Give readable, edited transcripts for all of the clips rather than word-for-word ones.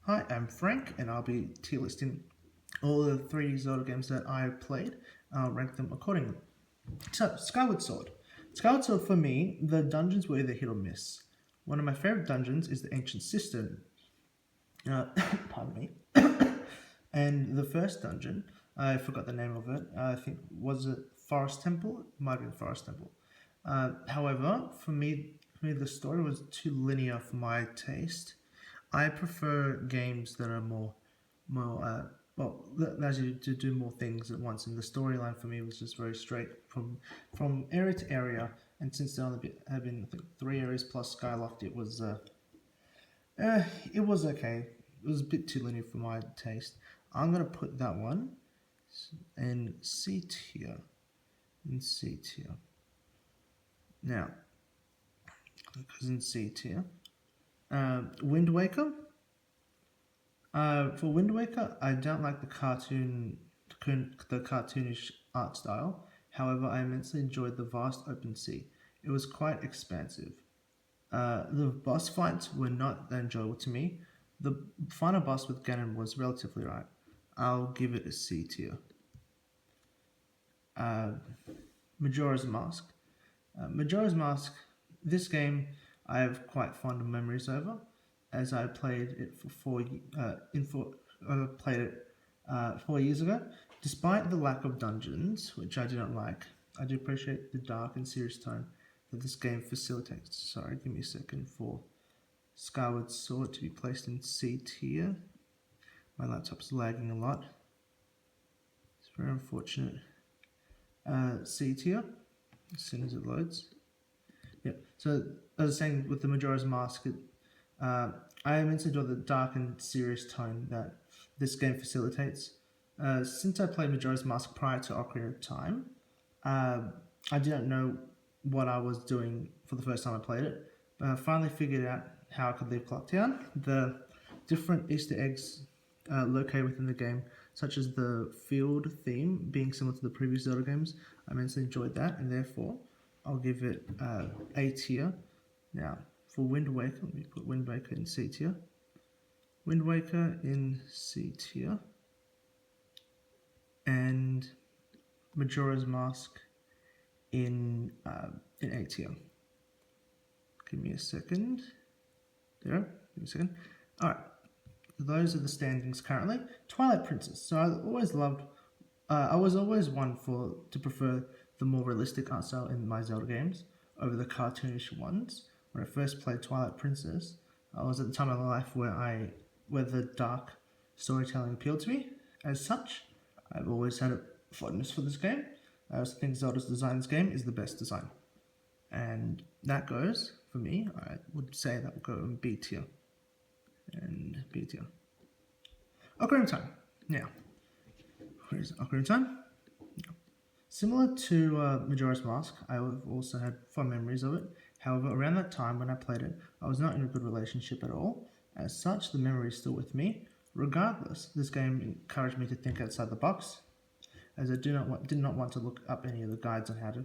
Hi, I'm Frank, and I'll be tier listing all the three Zelda games that I've played. I'll rank them accordingly. So, Skyward Sword. Skyward Sword, for me, the dungeons were either hit or miss. One of my favorite dungeons is the Ancient Cistern. Pardon me. And the first dungeon, I forgot the name of it. I think, was it Forest Temple? It might have been Forest Temple. However, for me, the story was too linear for my taste. I prefer games that are more, that allows you to do more things at once. And the storyline for me was just very straight from area to area. And since there only have been, I think, 3 areas plus Skyloft, it was okay. It was a bit too linear for my taste. I'm gonna put that one in C tier. Now, because in C tier. Wind Waker. For Wind Waker, I don't like the cartoonish art style. However, I immensely enjoyed the vast open sea. It was quite expansive. The boss fights were not that enjoyable to me. The final boss with Ganon was relatively right. I'll give it a C tier. Majora's Mask. Majora's Mask. This game I have quite fond memories over, as I played it for 4 years ago. Despite the lack of dungeons, which I do not like, I do appreciate the dark and serious tone that this game facilitates. Sorry, give me a second for Skyward Sword to be placed in C tier. My laptop's lagging a lot. It's very unfortunate. C tier, as soon as it loads. Yeah, so as I was saying with the Majora's Mask, I immensely enjoy the dark and serious tone that this game facilitates. Since I played Majora's Mask prior to Ocarina of Time, I didn't know what I was doing for the first time I played it, but I finally figured out how I could leave Clocktown. The different Easter eggs located within the game, such as the field theme being similar to the previous Zelda games, I immensely enjoyed that, and therefore I'll give it A tier. Now, for Wind Waker, let me put Wind Waker in C tier. Wind Waker in C tier. And Majora's Mask in A tier. Give me a second. There, give me a second. Alright, those are the standings currently. Twilight Princess. So I was always one to prefer the more realistic art style in my Zelda games over the cartoonish ones. When I first played Twilight Princess, I was at the time of my life where the dark storytelling appealed to me. As such, I've always had a fondness for this game. I also think Zelda's design in this game is the best design. And that goes, for me, I would say that would go in B tier. And B tier. Ocarina of Time. Now, where's Ocarina of Time? Similar to Majora's Mask, I have also had fond memories of it. However, around that time when I played it, I was not in a good relationship at all. As such, the memory is still with me. Regardless, this game encouraged me to think outside the box, as I did not want to look up any of the guides on how to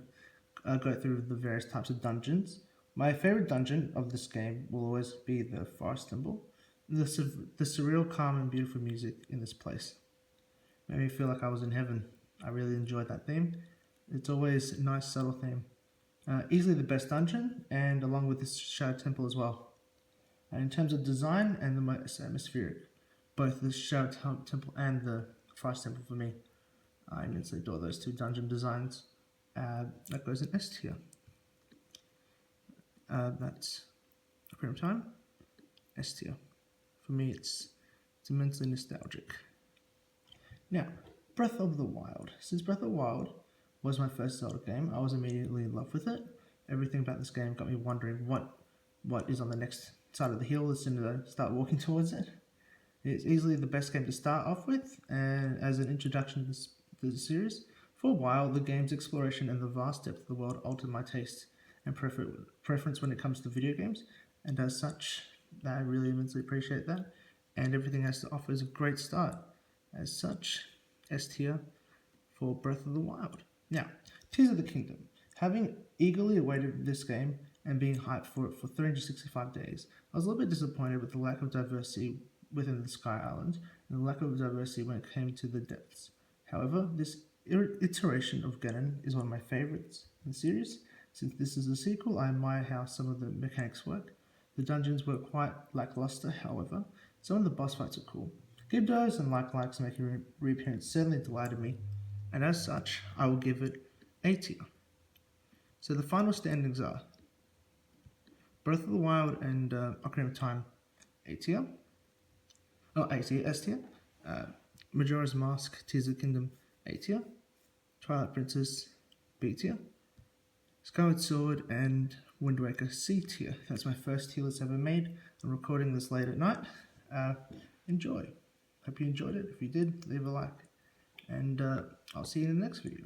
go through the various types of dungeons. My favorite dungeon of this game will always be the Forest Temple. The surreal, calm, and beautiful music in this place made me feel like I was in heaven. I really enjoyed that theme. It's always a nice, subtle theme. Easily the best dungeon, and along with this Shadow Temple as well. And in terms of design and the most atmospheric, both the Shadow Temple and the Forest Temple for me, I immensely adore those two dungeon designs. That goes in S tier. That's Ocarina of Time, S tier. For me, it's immensely nostalgic. Now, Breath of the Wild. Since Breath of the Wild was my first Zelda game, I was immediately in love with it. Everything about this game got me wondering what is on the next side of the hill as soon as I start walking towards it. It's easily the best game to start off with, and as an introduction to the series. For a while, the game's exploration and the vast depth of the world altered my taste and preference when it comes to video games, and as such, I really immensely appreciate that, and everything it has to offer is a great start. As such, S tier for Breath of the Wild. Now, Tears of the Kingdom. Having eagerly awaited this game and being hyped for it for 365 days, I was a little bit disappointed with the lack of diversity within the Sky Islands, and the lack of diversity when it came to the depths. However, this iteration of Ganon is one of my favorites in the series. Since this is a sequel, I admire how some of the mechanics work. The dungeons were quite lackluster, however. Some of the boss fights are cool. Gyarados and likes making a reappearance certainly delighted me, and as such, I will give it A tier. So the final standings are Breath of the Wild and Ocarina of Time A tier. Oh, A tier, S tier. Majora's Mask, Tears of the Kingdom A tier. Twilight Princess B tier. Skyward Sword and Wind Waker C tier. That's my first tier list ever made. I'm recording this late at night. Enjoy. Hope you enjoyed it. If you did, leave a like. And I'll see you in the next video.